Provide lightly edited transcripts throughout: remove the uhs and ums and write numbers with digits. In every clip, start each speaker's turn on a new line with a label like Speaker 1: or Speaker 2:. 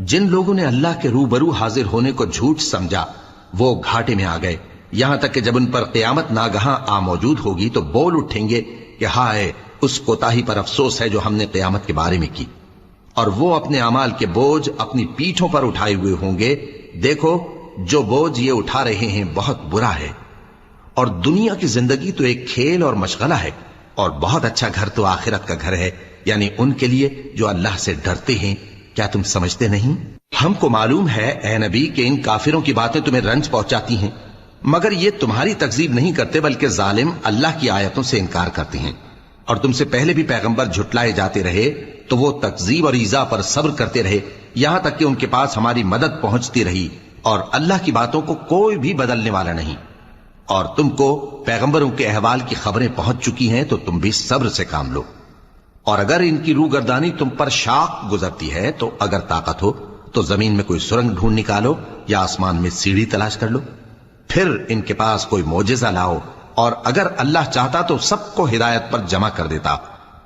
Speaker 1: जिन लोगों ने अल्लाह के रूबरू हाजिर होने को झूठ समझा वो घाटे में आ गए, यहां तक कि जब उन पर क़यामत नागहां आ मौजूद होगी तो बोल उठेंगे कि हाय उस कोताही पर अफसोस है जो हमने क़यामत के बारे में की। और वो अपने अमाल के बोझ अपनी पीठों पर उठाए हुए होंगे। देखो जो बोझ ये उठा रहे हैं बहुत बुरा है। और दुनिया की जिंदगी तो एक खेल और मशगला है, और बहुत अच्छा घर तो आखिरत का घर है, यानी उनके लिए जो अल्लाह से डरते हैं। क्या तुम समझते नहीं? हमको मालूम है ए नबी कि इन काफिरों की बातें तुम्हें रंज पहुंचाती हैं, मगर ये तुम्हारी तकजीब नहीं करते बल्कि जालिम अल्लाह की आयतों से इनकार करते हैं। और तुमसे पहले भी पैगंबर झुटलाए जाते रहे तो वो तकजीब और ईजा पर सब्र करते रहे, यहां तक कि उनके पास हमारी मदद पहुंचती रही, और अल्लाह की बातों को कोई भी बदलने वाला नहीं। और तुमको पैगंबरों के अहवाल की खबरें पहुंच चुकी हैं तो तुम भी सब्र से काम लो। और अगर इनकी रूगर्दानी तुम पर शाख गुजरती है तो अगर ताकत हो तो जमीन में कोई सुरंग ढूंढ निकालो या आसमान में सीढ़ी तलाश कर लो, फिर इनके पास कोई मोजिजा लाओ। और अगर अल्लाह चाहता तो सबको हिदायत पर जमा कर देता,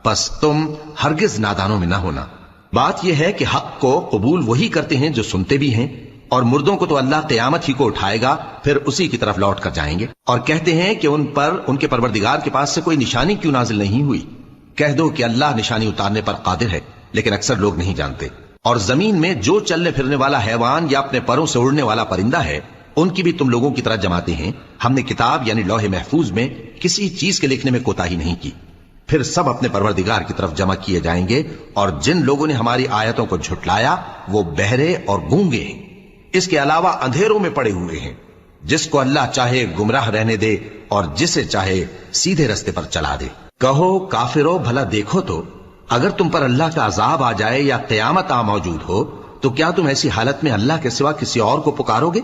Speaker 1: बस तुम हरगिज नादानों में ना होना। बात यह है कि हक को कबूल वही करते हैं जो सुनते भी हैं, और मुर्दों को तो अल्लाह क़यामत ही को उठाएगा, फिर उसी की तरफ लौट कर जाएंगे। और कहते हैं कि उन पर उनके परवरदिगार के पास से कोई निशानी क्यों नाजिल नहीं हुई। कह दो कि अल्लाह निशानी उतारने पर कादिर है, लेकिन अक्सर लोग नहीं जानते। और जमीन में जो चलने फिरने वाला हैवान या अपने परों से उड़ने वाला परिंदा है उनकी भी तुम लोगों की तरह जमाते हैं। हमने किताब यानी लौहे महफूज में किसी चीज के लिखने में कोताही नहीं की। फिर सब अपने परवरदिगार की तरफ जमा किए जाएंगे। और जिन लोगों ने हमारी आयतों को झुटलाया वो बहरे और गूंगे हैं, इसके अलावा अंधेरों में पड़े हुए हैं। जिसको अल्लाह चाहे गुमराह रहने दे और जिसे चाहे सीधे रास्ते पर चला दे। कहो काफिरो भला देखो तो, अगर तुम पर अल्लाह का अजाब आ जाए या क़यामत आ मौजूद हो तो क्या तुम ऐसी हालत में अल्लाह के सिवा किसी और को पुकारोगे?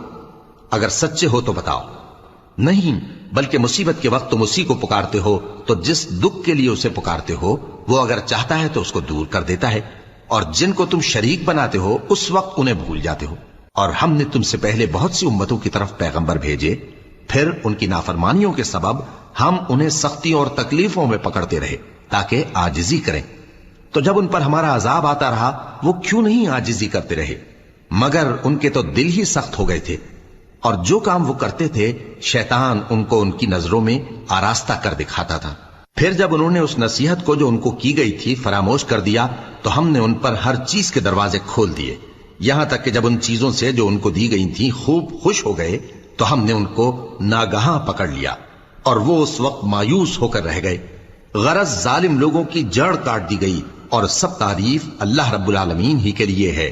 Speaker 1: अगर सच्चे हो तो बताओ। नहीं, बल्कि मुसीबत के वक्त तुम उसी को पुकारते हो, तो जिस दुख के लिए उसे पुकारते हो वो अगर चाहता है तो उसको दूर कर देता है। और जिनको तुम शरीक बनाते हो उस वक्त उन्हें भूल जाते हो। और हमने तुमसे पहले बहुत सी उम्मतों की तरफ पैगंबर भेजे, फिर उनकी नाफरमानियों के सबब हम उन्हें सख्तियों और तकलीफों में पकड़ते रहे ताकि आजिजी करें। तो जब उन पर हमारा अजाब आता रहा वो क्यों नहीं आजिजी करते रहे, मगर उनके तो दिल ही सख्त हो गए थे। और जो काम वो करते थे शैतान उनको उनकी नजरों में आरास्ता कर दिखाता था। फिर जब उन्होंने उस नसीहत को जो उनको की गई थी फरामोश कर दिया तो हमने उन पर हर चीज के दरवाजे खोल दिए, यहां तक कि जब उन चीजों से जो उनको दी गई थी खूब खुश हो गए तो हमने उनको नागहां पकड़ लिया और वो उस वक्त मायूस होकर रह गए। गरज जालिम लोगों की जड़ काट दी गई और सब तारीफ अल्लाह रब्बुल आलमीन ही के लिए है।